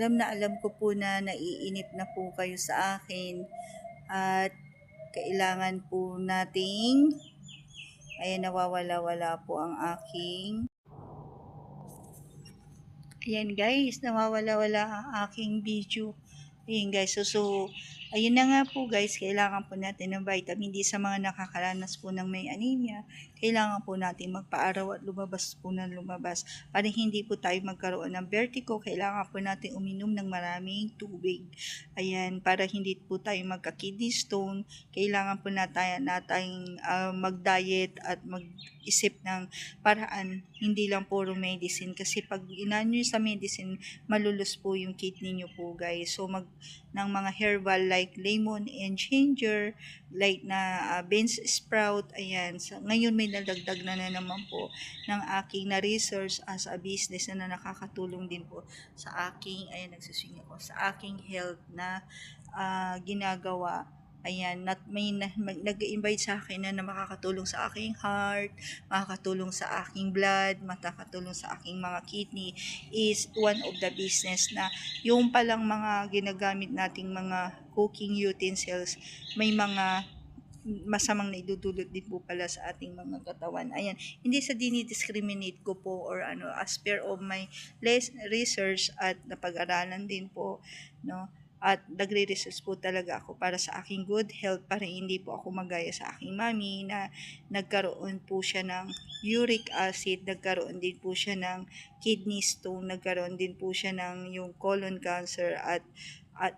alam ko po na naiinip na po kayo sa akin at kailangan po nating, ayan, nawawala-wala po ang aking, ayan guys, nawawala-wala ang aking video. Ayan guys, so ayun na nga po guys, kailangan po natin ng vitamin D sa mga nakakaranas po ng may anemia. Kailangan po natin magpa-araw at lumabas po ng lumabas para hindi po tayo magkaroon ng vertigo. Kailangan po natin uminom ng maraming tubig. Ayan, para hindi po tayo magka-kidney stone. Kailangan po natin mag-diet at mag-isip ng paraan, hindi lang puro medicine. Kasi pag inanyo sa medicine, malulus po yung kidney nyo po guys. So ng mga herbal like lemon and ginger, like na beans sprout, ayan. So, ngayon may nadagdag na naman po ng aking na-research as a business na nakakatulong din po sa aking, ayan, nagsuswing ako, sa aking health na ginagawa. Ayan, nag-invite sa akin na makakatulong sa aking heart, makakatulong sa aking blood, makakatulong sa aking mga kidney, is one of the business na yung palang mga ginagamit nating mga cooking utensils, may mga masamang naidudulot din po pala sa ating mga katawan. Ayan, hindi sa dinidiscriminate ko po or as per of my research at napag-aralan din po, no? At nagre-research po talaga ako para sa aking good health, para hindi po ako magaya sa aking mami na nagkaroon po siya ng uric acid, nagkaroon din po siya ng kidney stone, nagkaroon din po siya ng yung colon cancer, at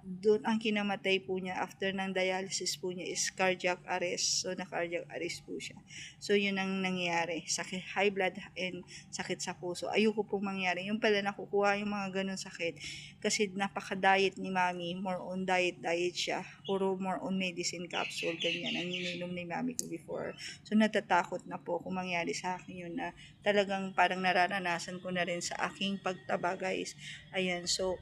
doon ang kinamatay po niya after ng dialysis po niya is cardiac arrest. So na-cardiac arrest po siya. So yun ang nangyari. Sakit, high blood and sakit sa puso. Ayoko pong mangyari. Yung pala nakukuha yung mga ganun sakit kasi napaka-diet ni mami. More on diet siya. Puro more on medicine capsule. Ganyan ang ininom ni mami ko before. So natatakot na po kung mangyari sa akin yun, na talagang parang nararanasan ko na rin sa aking pagtaba guys. Ayan, so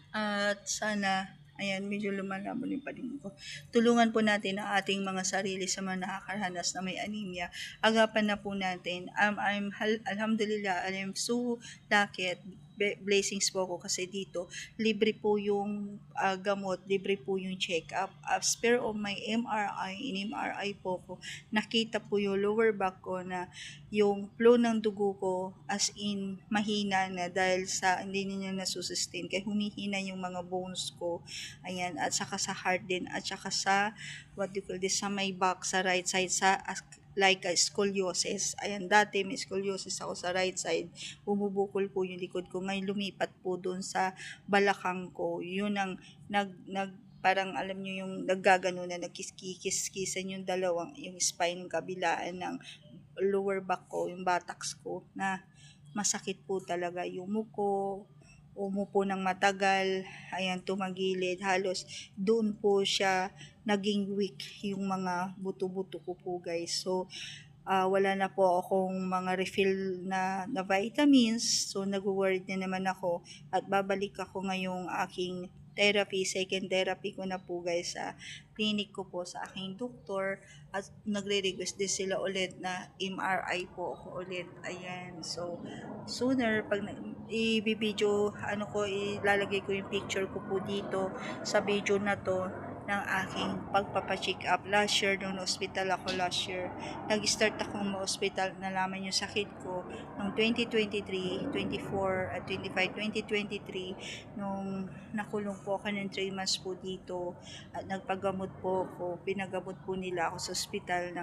at sana, ayan, medyo lumalabo yung paling ko. Tulungan po natin ang ating mga sarili sa mga nakakaranas na may anemia. Agapan na po natin. Alhamdulillah, I'm so lucky at blessings po ako kasi dito libre po yung gamot, libre po yung check-up. As per of my MRI po ko, nakita po yung lower back ko na yung flow ng dugo ko as in mahina na dahil sa hindi niya nasusustain, kaya humihina yung mga bones ko. Ayan, at saka sa heart din, at saka sa what do you call this, sa may back, sa right side, sa like a scoliosis. Ayan, dati may scoliosis ako sa right side, bumubukol po yung likod ko. Ngayon lumipat po doon sa balakang ko. Yun ang parang alam nyo yung naggagano na nagkiskisan yung yung spine kabilaan ng lower back ko, yung buttocks ko, na masakit po talaga yung muko, umupo ng matagal, ayan, tumagilid, halos doon po siya naging weak yung mga buto-buto ko po guys. So wala na po akong mga refill na vitamins, so nag-worried na naman ako at babalik ako ngayong aking therapy, second therapy ko na po guys sa clinic ko po sa aking doktor, at nagre-request din sila ulit na MRI po ako ulit. Ayan, so sooner pag i-video ilalagay ko yung picture ko po dito sa video na to ng aking pagpapacheck up. Last year, nung na-hospital ako last year, nag-start akong ma-hospital, nalaman yung sakit ko noong 2023, 24 at 25, 2023, nung nakulong po ako ng 3 months po dito at nagpagamot po ako, pinagamot po nila ako sa hospital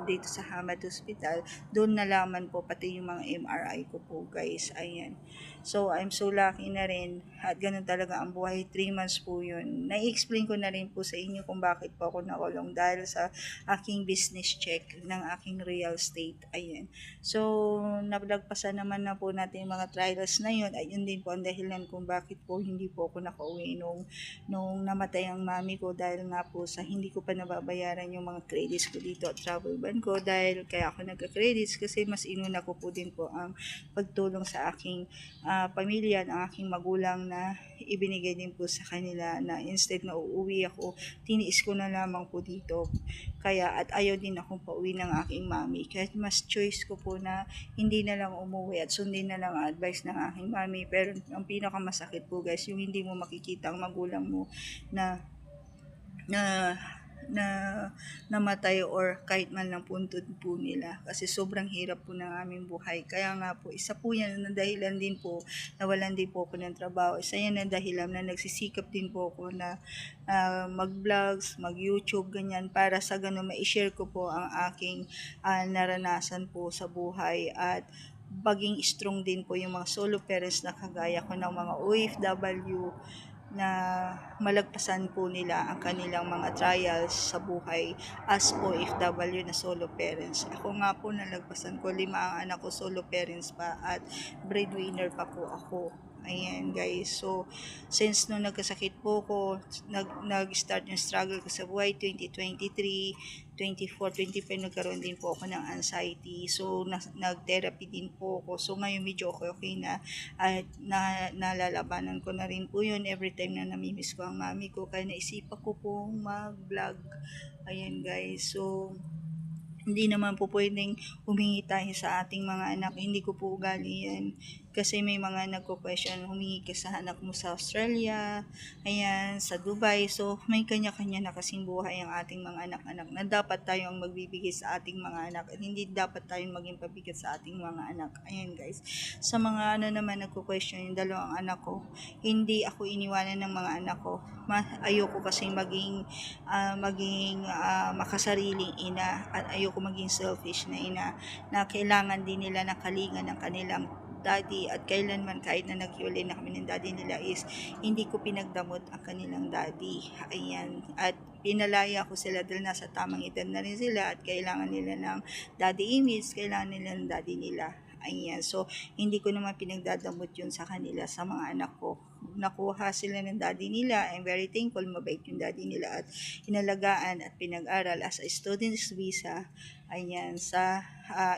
dito sa Hamad Hospital. Doon nalaman po pati yung mga MRI ko po guys. Ayan. So, I'm so lucky na rin at ganun talaga ang buhay. 3 months po yun. Na-explain ko na rin po sa inyo kung bakit po ako nakulong dahil sa aking business check ng aking real estate. Ayan. So, nalagpasan naman na po natin yung mga trials na yun. Ayun din po ang dahilan kung bakit po hindi po ako nakauwi nung namatay ang mami ko, dahil nga po sa hindi ko pa nababayaran yung mga credits ko dito at travel ban ko. Dahil kaya ako nagka-credits kasi mas inuna ko po din po ang pagtulong sa aking pamilya, ng aking magulang, na ibinigay din po sa kanila na instead na uuwi ako tiniis ko na lamang po dito. Kaya at ayaw din akong pauwi ng aking mami. Kaya mas choice ko po na hindi na lang umuwi at sundin na lang ang advice ng aking mami. Pero ang pinakamasakit po guys, yung hindi mo makikita ang magulang mo na na na namatay or kahit man lang puntod po nila kasi sobrang hirap po ng aming buhay. Kaya nga po, isa po yan na dahilan din po nawalan din po ako ng trabaho. Isa yan na dahilan na nagsisikap din po ako na mag-vlogs, mag-YouTube, ganyan, para sa ganun ma-share ko po ang aking naranasan po sa buhay at baging strong din po yung mga solo parents na kagaya ko ng mga OFW na malagpasan po nila ang kanilang mga trials sa buhay as OFW na solo parents. Ako nga po nalagpasan ko, 5 ang anak ko, solo parents pa at breadwinner pa po ako. Ayan guys, so since nung nagkasakit po ko, nag-start yung struggle ko sa buhay, 2023, 24, 25 nagkaroon din po ako ng anxiety. So nag-therapy din po ako. So ngayon medyo okay na at nalalabanan ko na rin po yun every time na namimiss ko ang mami ko. Kaya naisipan ko pong mag-vlog. Ayan guys, so hindi naman po pwedeng humingi tayo sa ating mga anak. Hindi ko po ugali yan. Kasi may mga nagko-question, humingi ka sa anak mo sa Australia, ayan, sa Dubai. So, may kanya-kanya na kasing buhay ang ating mga anak-anak na dapat tayo ang magbibigay sa ating mga anak at hindi dapat tayong maging pabigat sa ating mga anak. Ayan guys. Sa mga naman nagko-question, yung 2 anak ko, hindi ako iniwanan ng mga anak ko. Ayoko kasi maging makasariling ina at ayoko maging selfish na ina na kailangan din nila ng kalinga ng kanilang daddy at kailanman kahit na naghiwalay na kami ng daddy nila is hindi ko pinagdamot ang kanilang daddy. Ayan. At pinalaya ko sila dahil nasa tamang edad na rin sila at kailangan nila ng daddy image, kailangan nila ng daddy nila. Ayan. So, hindi ko naman pinagdadamot yun sa kanila, sa mga anak ko. Nakuha sila ng daddy nila. I'm very thankful, mabait yung daddy nila at inalagaan at pinag-aral as a student's visa. Ayan, sa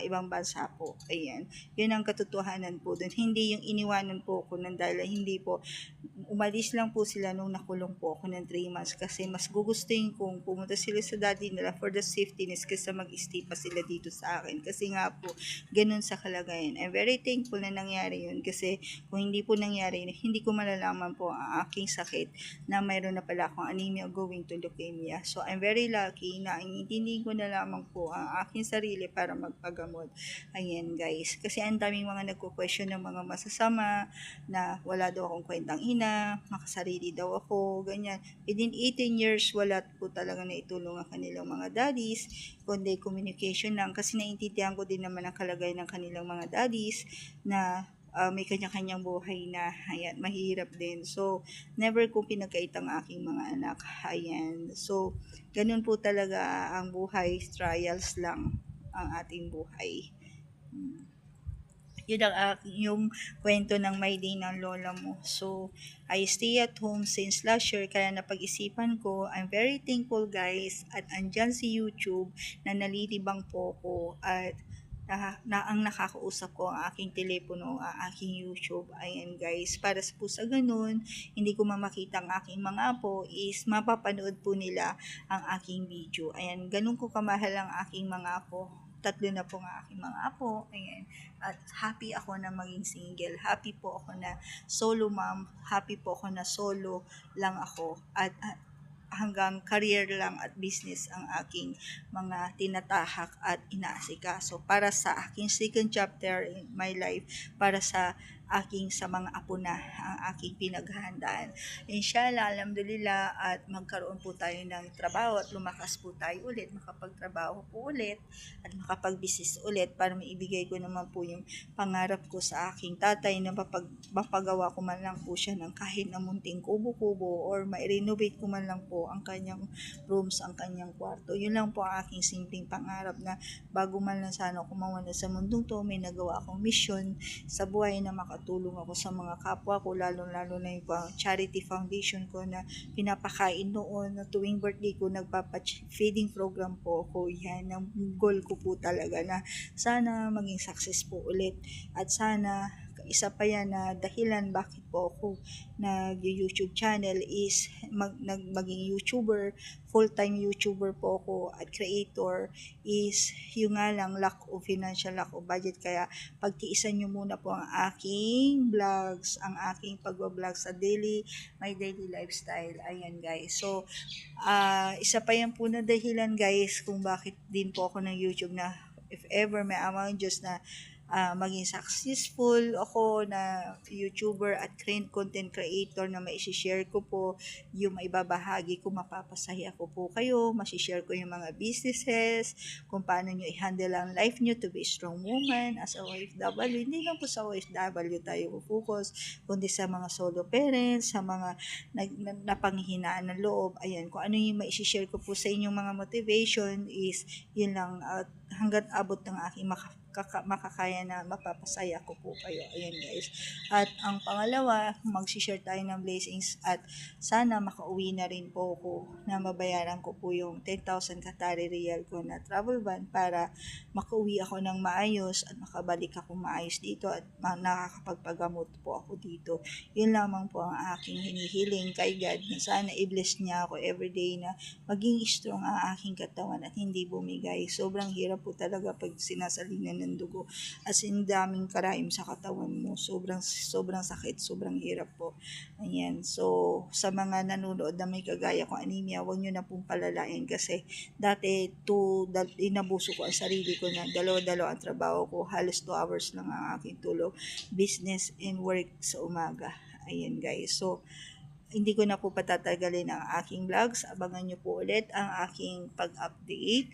ibang bansa po. Ayan. Yun ang katotohanan po doon. Hindi yung iniwanan po ko ng dahil hindi po. Umalis lang po sila nung nakulong po ako ng 3 months kasi mas gugustuhin kong pumunta sila sa daddy nila for the safetyness kaysa mag-stay pa sila dito sa akin. Kasi nga po, ganun sa kalagayan. I'm very thankful na nangyari yun kasi kung hindi po nangyari, hindi ko malalaman po ang aking sakit na mayroon na pala akong anemia going to leukemia. So, I'm very lucky na intindihin ko na lamang po ang aking sarili para magpagamot. Ayan guys. Kasi ang daming mga nagko-question ng mga masasama na wala daw akong kwentang ina, makasarili daw ako, ganyan. Within 18 years, wala po talaga na itulong ang kanilang mga daddies, kundi communication lang. Kasi naiintindihan ko din naman ang kalagayan ng kanilang mga daddies na may kanya-kanyang buhay na ayan, mahirap din. So, never ko pinagkait ang aking mga anak. Ayan. So, ganun po talaga ang buhay. Trials lang ang ating buhay. Yun ang yung kwento ng My Day ng lola mo. So, I stay at home since last year kaya napag-isipan ko, I'm very thankful guys at andyan si YouTube na nalilibang po ko at ang nakakausap ko ang aking telepono, ang aking YouTube. Ayan guys, para po sa ganun, hindi ko mamakita ang aking mga apo is mapapanood po nila ang aking video. Ayan, ganun ko kamahal ang aking mga apo. 3 na po ang aking mga apo. Ayan. At happy ako na maging single. Happy po ako na solo mom. Happy po ako na solo lang ako. At hanggang career lang at business ang aking mga tinatahak at inaasikaso para sa aking second chapter in my life, para sa mga apo na ang aking pinaghahandaan. Inshallah, alhamdulillah, at magkaroon po tayo ng trabaho at lumakas po tayo ulit, makapagtrabaho po ulit at makapag-business ulit para maibigay ko naman po yung pangarap ko sa aking tatay na mapagawa ko man lang po siya ng kahit na munting kubo-kubo or ma-renovate ko man lang po ang kanyang rooms, ang kanyang kwarto. Yun lang po ang aking simpleng pangarap na bago man lang sana ako mawala sa mundong to, may nagawa akong mission sa buhay na makatulong ako sa mga kapwa ko, lalo-lalo na yung charity foundation ko na pinapakain noon na tuwing birthday ko, nagpapa-feeding program po ako. Yan, ang goal ko po talaga na sana maging success po ulit at sana isa pa yan na dahilan bakit po ako nag-YouTube channel is maging YouTuber, full-time YouTuber po ako at creator is yung nga lang lack of financial, lack of budget. Kaya pagtiisan nyo muna po ang aking vlogs, ang aking pagbablog sa my daily lifestyle. Ayan guys. So, isa pa yan po na dahilan guys kung bakit din po ako ng YouTube na if ever may amang Diyos na maging successful ako na YouTuber at content creator na maishishare ko po yung maibabahagi ko, mapapasaya ko po kayo, masishare ko yung mga businesses, kung paano nyo i-handle ang life nyo to be strong woman as a OFW. Hindi lang po sa OFW tayo focus, kundi sa mga solo parents, sa mga napanghihinaan ng loob. Ayan, kung ano yung maishishare ko po sa inyong mga motivation is yun lang, hanggat abot ng aking makakaya na mapapasaya ko po kayo. Ayan guys. At ang pangalawa, mag-share tayo ng blessings at sana makauwi na rin po ako na mabayaran ko po yung 10,000 Qatari Riyal ko na travel ban para makauwi ako ng maayos at makabalik ako maayos dito at nakakapagpagamot po ako dito. Yun lamang po ang aking hinihiling kay God na sana i-bless niya ako everyday na maging strong ang aking katawan at hindi bumigay. Sobrang hirap po talaga pag sinasalinan ng dugo. As in, daming karayom sa katawan mo. Sobrang sakit, sobrang hirap po. Ayan. So, sa mga nanonood na may kagaya ko anemia, huwag nyo na pong palalain kasi dati inabuso ko ang sarili ko na dalawa-dalawa ang trabaho ko. Halos 2 hours lang ang aking tulog. Business and work sa umaga. Ayan guys. So, hindi ko na po patatagalin ang aking vlogs. Abangan nyo po ulit ang aking pag-update.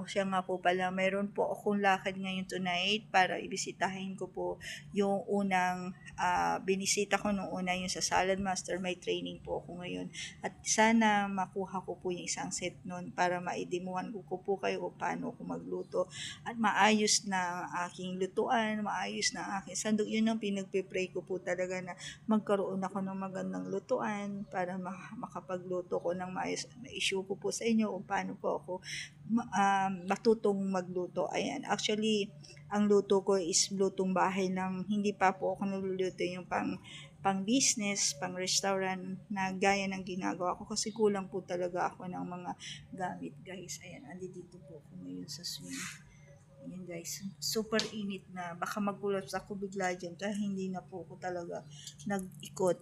Siya nga po pala, mayroon po akong lakad ngayon tonight para ibisitahin ko po yung unang binisita ko nung una yung sa Salad Master. May training po ako ngayon. At sana makuha ko po yung isang set nun para maidemuhan ko po kayo kung paano ako magluto. At maayos na ang aking lutuan, maayos na ang aking sandok. Yun ang pinagpipray ko po talaga na magkaroon ako ng magandang lutuan para makapagluto ko ng maayos. Ma-issue ko po sa inyo kung paano po ako matutong magluto. Ayan. Actually, ang luto ko is lutong bahay lang. Hindi pa po ako nagluluto yung pang business, pang restaurant na gaya ng ginagawa ko kasi kulang po talaga ako ng mga gamit guys. Ayan, andito po ako ngayon sa swing. Ayan guys, super init na. Baka magulat ako bigla dyan kaya hindi na po ako talaga nag-ikot.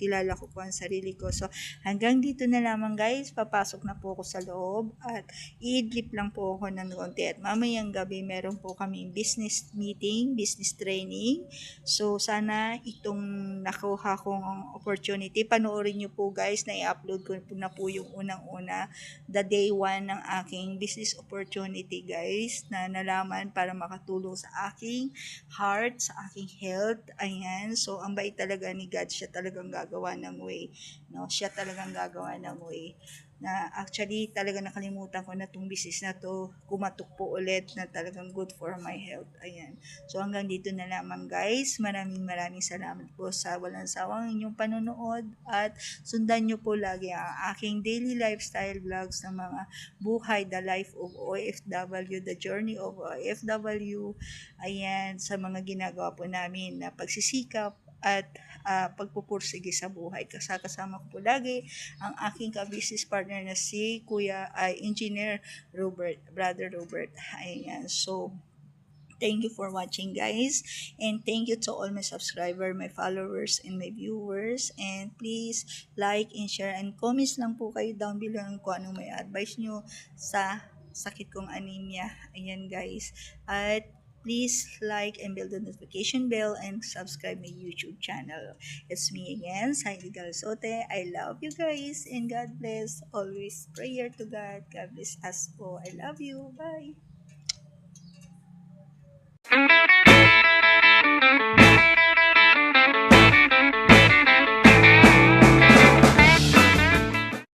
Kilala ko po ang sarili ko. So, hanggang dito na lamang guys. Papasok na po ako sa loob at i-idlip lang po ako ng konti. At mamayang gabi meron po kami business meeting, business training. So, sana itong nakuha kong opportunity, panoorin nyo po guys na i-upload ko na po yung unang-una, the day 1 ng aking business opportunity guys, na nalaman para makatulong sa aking heart, sa aking health. Ayan. So, ang bait talaga ni God. Siya talagang gagawa ng way. No? Siya talagang gagawa ng way. Na actually talaga nakalimutan ko na itong business na to, kumatok po ulit na talagang good for my health. Ayan. So hanggang dito na lamang guys. Maraming salamat po sa walang sawang inyong panonood at sundan nyo po lagi ang aking daily lifestyle vlogs ng mga buhay, the life of OFW, the journey of OFW. Ayan, sa mga ginagawa po namin na pagsisikap at pagpupursige sa buhay. Kasama ko po lagi ang aking ka-business partner na si Kuya Engineer Robert, Brother Robert. Ayan, so thank you for watching guys, and thank you to all my subscribers, my followers, and my viewers. And please like and share and comments lang po kayo down below kung anong may advice nyo sa sakit kong anemia. Ayan guys. At please like and build the notification bell and subscribe my YouTube channel. It's me again, Saidi Galsote. I love you guys and God bless. Always prayer to God. God bless us po. I love you. Bye.